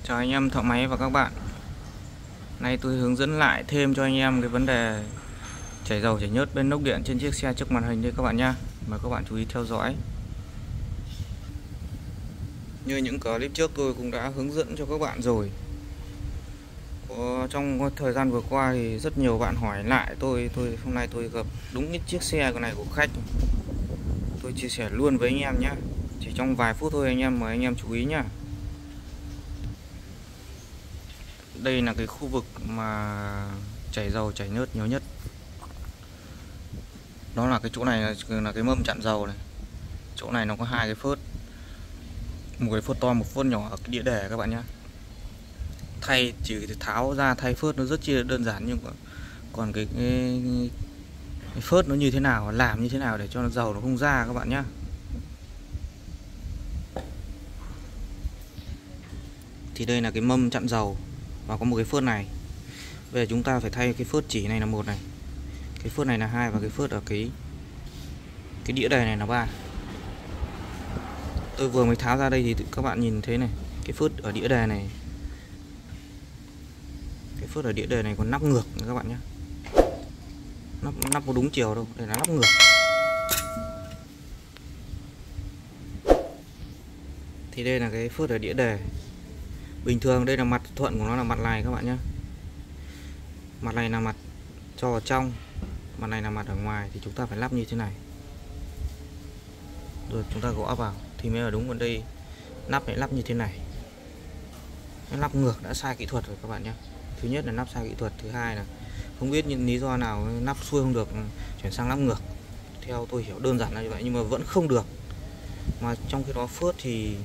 Chào anh em thợ máy và các bạn. Nay tôi hướng dẫn lại thêm cho anh em cái vấn đề chảy dầu chảy nhớt bên lốc điện trên chiếc xe trước màn hình đây các bạn nhá. Mời các bạn chú ý theo dõi. Như những clip trước tôi cũng đã hướng dẫn cho các bạn rồi. Trong thời gian vừa qua thì rất nhiều bạn hỏi lại tôi hôm nay tôi gặp đúng cái chiếc xe này của khách. Tôi chia sẻ luôn với anh em nhé. Chỉ trong vài phút thôi anh em, mời anh em chú ý nhá. Đây là cái khu vực mà chảy dầu chảy nhớt nhiều nhất. Đó là cái chỗ này là cái mâm chặn dầu này. Chỗ này nó có hai cái phớt, một cái phớt to, một phớt nhỏ ở cái đĩa đề các bạn nhé. Chỉ tháo ra thay phớt nó rất chi đơn giản, nhưng còn cái phớt nó như thế nào, làm như thế nào để cho nó dầu nó không ra các bạn nhé. Thì đây là cái mâm chặn dầu và có một cái phớt này. Bây giờ chúng ta phải thay cái phớt chỉ này là một này, cái phớt này là hai, và cái phớt ở cái đĩa đề này là ba. Tôi vừa mới tháo ra đây thì các bạn nhìn thấy này, cái phớt ở đĩa đề này, cái phớt ở đĩa đề này còn nắp ngược các bạn nhé. Nắp có đúng chiều đâu, đây là nắp ngược. Thì đây là cái phớt ở đĩa đề. Bình thường đây là mặt thuận của nó là mặt này các bạn nhé. Mặt này là mặt cho vào trong, mặt này là mặt ở ngoài, thì chúng ta phải lắp như thế này. Rồi chúng ta gõ vào thì mới là đúng. Còn đây nắp phải lắp như thế này. Lắp ngược đã sai kỹ thuật rồi các bạn nhé. Thứ nhất là nắp sai kỹ thuật, thứ hai là không biết những lý do nào nắp xuôi không được, chuyển sang nắp ngược. Theo tôi hiểu đơn giản là như vậy nhưng mà vẫn không được. Mà trong khi đó phớt thì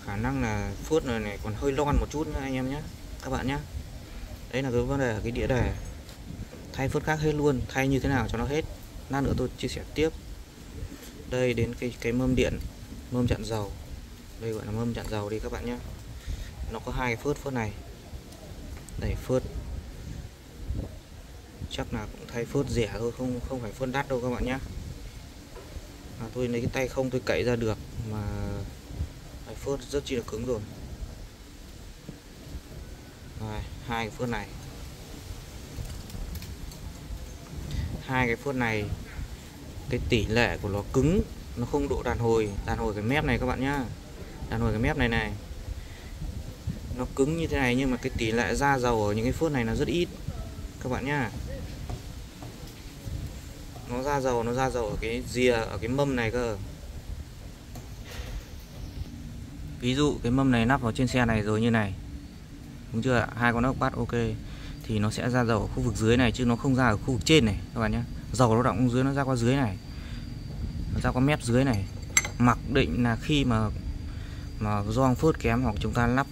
khả năng là phớt này còn hơi lon một chút nữa anh em nhé, các bạn nhé. Đấy là cái vấn đề ở cái đĩa đề. Thay phớt khác hết luôn, thay như thế nào cho nó hết, lát nữa tôi chia sẻ tiếp. Đây đến cái mâm điện, mâm chặn dầu. Đây gọi là mâm chặn dầu đi các bạn nhé. Nó có hai cái phớt này. Đây phớt chắc là cũng thay phớt rẻ thôi, không phải phớt đắt đâu các bạn nhé. Tôi lấy cái tay không tôi cậy ra được mà phớt rất chi là cứng rồi. Rồi, hai cái phớt này. Hai cái phớt này cái tỷ lệ của nó cứng, nó không độ đàn hồi cái mép này các bạn nhá. Đàn hồi cái mép này nó cứng như thế này, nhưng mà cái tỷ lệ ra dầu ở những cái phớt này nó rất ít các bạn nhá. Nó ra dầu ở cái rìa, ở cái mâm này cơ. Ví dụ cái mâm này nắp vào trên xe này rồi như này, đúng chưa ạ? Hai con ốc bắt ok thì nó sẽ ra dầu ở khu vực dưới này, chứ nó không ra ở khu vực trên này các bạn nhé. Dầu nó đọng dưới, nó ra qua dưới này, nó ra qua mép dưới này. Mặc định là khi mà gioăng phớt kém hoặc chúng ta lắp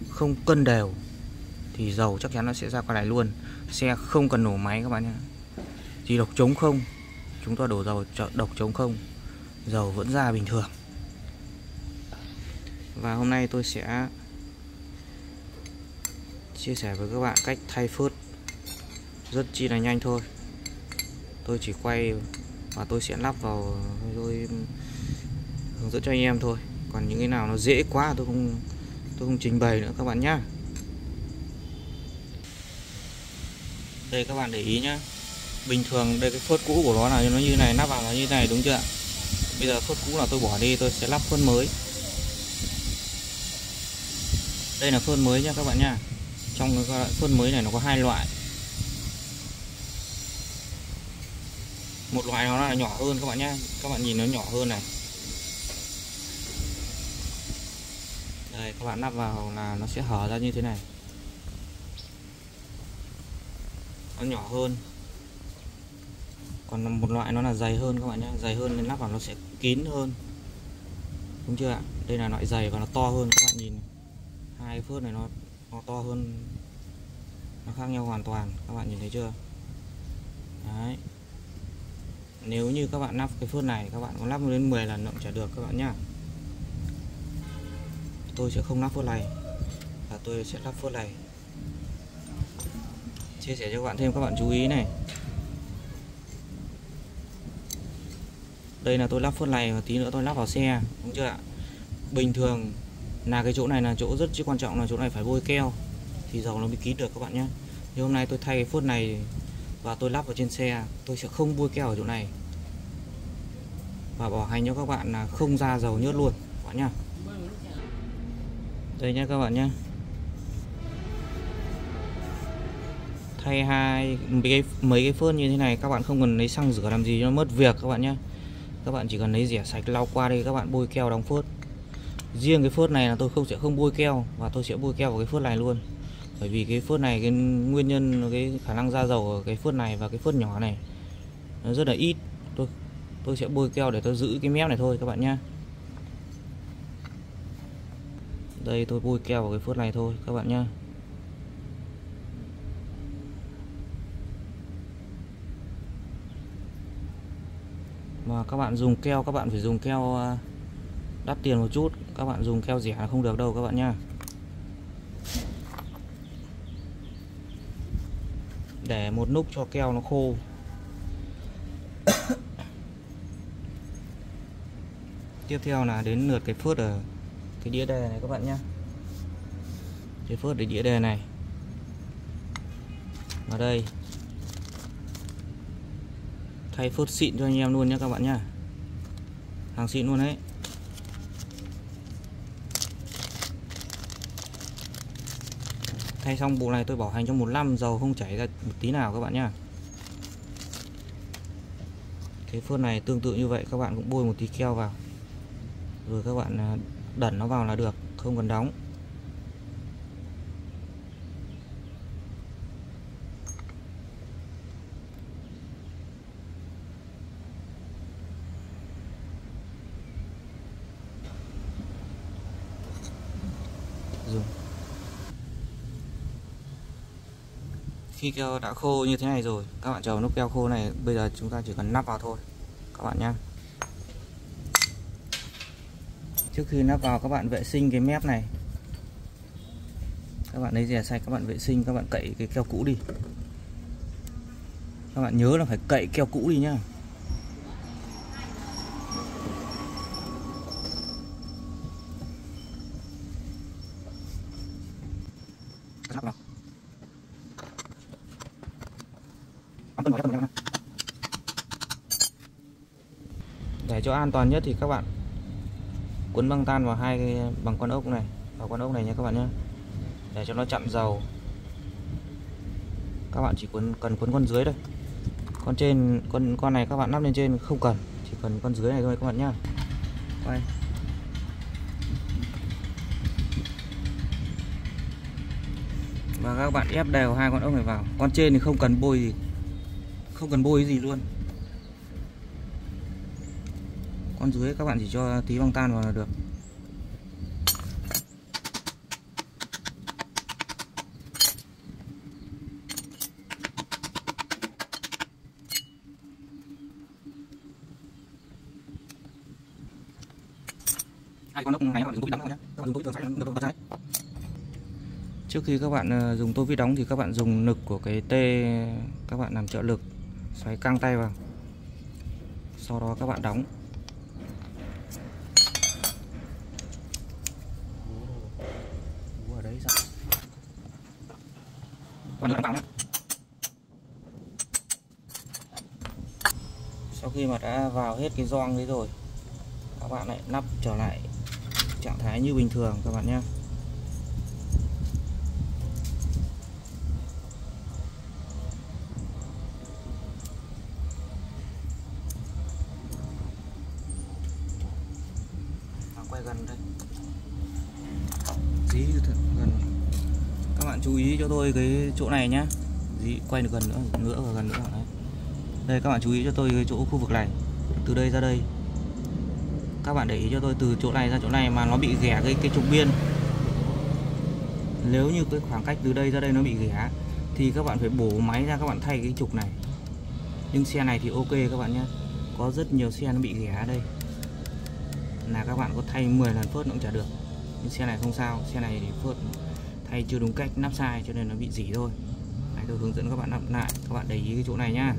không cân đều thì dầu chắc chắn nó sẽ ra qua này luôn. Xe không cần nổ máy các bạn nhé, chỉ độc chống không, chúng ta đổ dầu độc chống không, dầu vẫn ra bình thường. Và hôm nay tôi sẽ chia sẻ với các bạn cách thay phớt rất chi là nhanh thôi. Tôi chỉ quay và tôi sẽ lắp vào, tôi hướng dẫn cho anh em thôi. Còn những cái nào nó dễ quá tôi không trình bày nữa các bạn nhé. Đây các bạn để ý nhá. Bình thường đây cái phớt cũ của nó là nó như này, nắp vào nó như này đúng chưa ạ? Bây giờ phớt cũ là tôi bỏ đi, tôi sẽ lắp phớt mới. Đây là phớt mới nhá các bạn nhá. Trong cái phớt mới này nó có hai loại. Một loại nó là nhỏ hơn các bạn nhé. Các bạn nhìn nó nhỏ hơn này. Đây các bạn lắp vào là nó sẽ hở ra như thế này. Nó nhỏ hơn. Còn một loại nó là dày hơn các bạn nhé. Dày hơn nên lắp vào nó sẽ kín hơn. Đúng chưa ạ? Đây là loại dày và nó to hơn các bạn nhìn. Hai cái phớt này nó to hơn, nó khác nhau hoàn toàn, các bạn nhìn thấy chưa? Đấy. Nếu như các bạn lắp cái phớt này, các bạn có lắp đến 10 lần nó cũng chả được các bạn nhá. Tôi sẽ không lắp phớt này, và tôi sẽ lắp phớt này. Chia sẻ cho các bạn thêm, các bạn chú ý này. Đây là tôi lắp phốt này và tí nữa tôi lắp vào xe, đúng chưa ạ? Bình thường là cái chỗ này là chỗ rất chi quan trọng, là chỗ này phải bôi keo thì dầu nó mới kín được các bạn nhé. Nhưng hôm nay tôi thay cái phốt này và tôi lắp vào trên xe, tôi sẽ không bôi keo ở chỗ này và bảo hành cho các bạn là không ra dầu nhớt luôn các bạn nhá. Đây nhé các bạn nhé. Thay mấy cái phốt như thế này các bạn không cần lấy xăng rửa làm gì cho nó mất việc các bạn nhé. Các bạn chỉ cần lấy rẻ sạch lau qua đây, các bạn bôi keo đóng phốt. Riêng cái phốt này là tôi sẽ không bôi keo, và tôi sẽ bôi keo vào cái phốt này luôn. Bởi vì cái phốt này, cái nguyên nhân cái khả năng ra dầu ở cái phốt này và cái phốt nhỏ này nó rất là ít. Tôi sẽ bôi keo để tôi giữ cái mép này thôi các bạn nhé. Đây tôi bôi keo vào cái phốt này thôi các bạn nhé. Mà các bạn dùng keo, các bạn phải dùng keo đắt tiền một chút. Các bạn dùng keo rẻ là không được đâu các bạn nhá. Để một lúc cho keo nó khô. Tiếp theo là đến lượt cái phốt ở cái đĩa đề này các bạn nhé. Cái phốt để đĩa đề này vào đây, thay phốt xịn cho anh em luôn nhé các bạn nhá, hàng xịn luôn đấy. Thay xong bộ này tôi bảo hành trong 1 năm, dầu không chảy ra một tí nào các bạn nhá. Cái phốt này tương tự như vậy, các bạn cũng bôi một tí keo vào rồi các bạn đẩn nó vào là được, không cần đóng. Dùng. Khi keo đã khô như thế này rồi, các bạn chờ lúc keo khô này, bây giờ chúng ta chỉ cần nắp vào thôi các bạn nhé. Trước khi nắp vào các bạn vệ sinh cái mép này. Các bạn lấy rẻ sạch, các bạn vệ sinh, các bạn cậy cái keo cũ đi. Các bạn nhớ là phải cậy keo cũ đi nhá. Để cho an toàn nhất thì các bạn quấn băng tan vào hai cái bằng con ốc này, vào con ốc này nha các bạn nhé, để cho nó chặn dầu. Các bạn chỉ cần quấn con dưới thôi, con trên con này các bạn lắp lên trên không cần, chỉ cần con dưới này thôi các bạn nhá. Quay. Và các bạn ép đều hai con ốc này vào. Con trên thì không cần bôi gì, không cần bôi gì luôn. Con dưới các bạn chỉ cho tí băng tan vào là được. Hai con ốc này các bạn dùng túi đóng nhé. Các bạn dùng túi thường phải được trái. Trước khi các bạn dùng tô vít đóng thì các bạn dùng nực của cái tê, các bạn làm trợ lực xoáy căng tay vào. Sau đó các bạn đóng. Ở đấy sao? Còn đóng vào nhé. Sau khi mà đã vào hết cái gioăng đấy rồi, các bạn lại lắp trở lại trạng thái như bình thường các bạn nhé. Quay gần đây, dí thật gần. Các bạn chú ý cho tôi cái chỗ này nhá, dí quay được gần nữa và gần nữa đấy. Đây các bạn chú ý cho tôi cái chỗ khu vực này, từ đây ra đây. Các bạn để ý cho tôi từ chỗ này ra chỗ này mà nó bị ghẻ cái trục biên. Nếu như cái khoảng cách từ đây ra đây nó bị ghẻ thì các bạn phải bổ máy ra, các bạn thay cái trục này. Nhưng xe này thì ok các bạn nhé. Có rất nhiều xe nó bị ghẻ ở đây, là các bạn có thay 10 lần phớt nó cũng chả được. Nhưng xe này không sao, xe này thì phớt thay chưa đúng cách, nắp sai cho nên nó bị rỉ thôi. Đấy, tôi hướng dẫn các bạn nắp lại, các bạn để ý cái chỗ này nhá.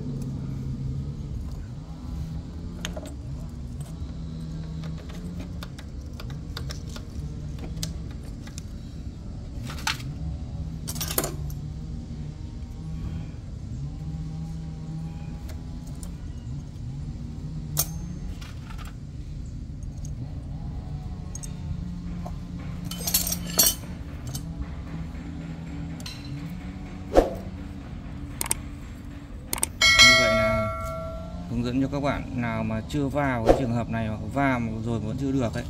hướng dẫn cho các bạn nào mà chưa vào cái trường hợp này, hoặc vào rồi vẫn chưa được ấy.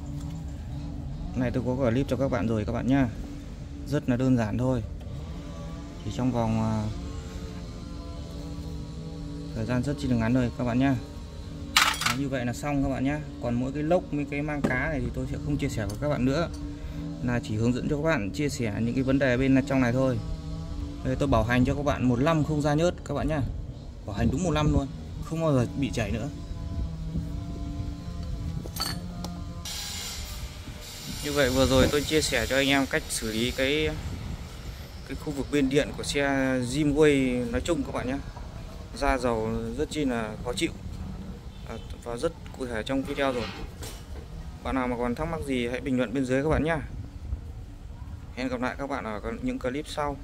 Này tôi có clip cho các bạn rồi các bạn nhá. Rất là đơn giản thôi. Chỉ trong vòng thời gian rất chi là ngắn rồi các bạn nhá. Như vậy là xong các bạn nhé. Còn mỗi cái lốc với cái mang cá này thì tôi sẽ không chia sẻ với các bạn nữa, là chỉ hướng dẫn cho các bạn chia sẻ những cái vấn đề bên trong này thôi. Đây, tôi bảo hành cho các bạn 1 năm không ra nhớt các bạn nhé. Bảo hành đúng 1 năm luôn, không bao giờ bị chảy nữa. Như vậy vừa rồi tôi chia sẻ cho anh em cách xử lý cái khu vực bên điện của xe Zimway nói chung các bạn nhé. Ra dầu rất chi là khó chịu và rất cụ thể trong video rồi. Bạn nào mà còn thắc mắc gì hãy bình luận bên dưới các bạn nhé. Hẹn gặp lại các bạn ở những clip sau.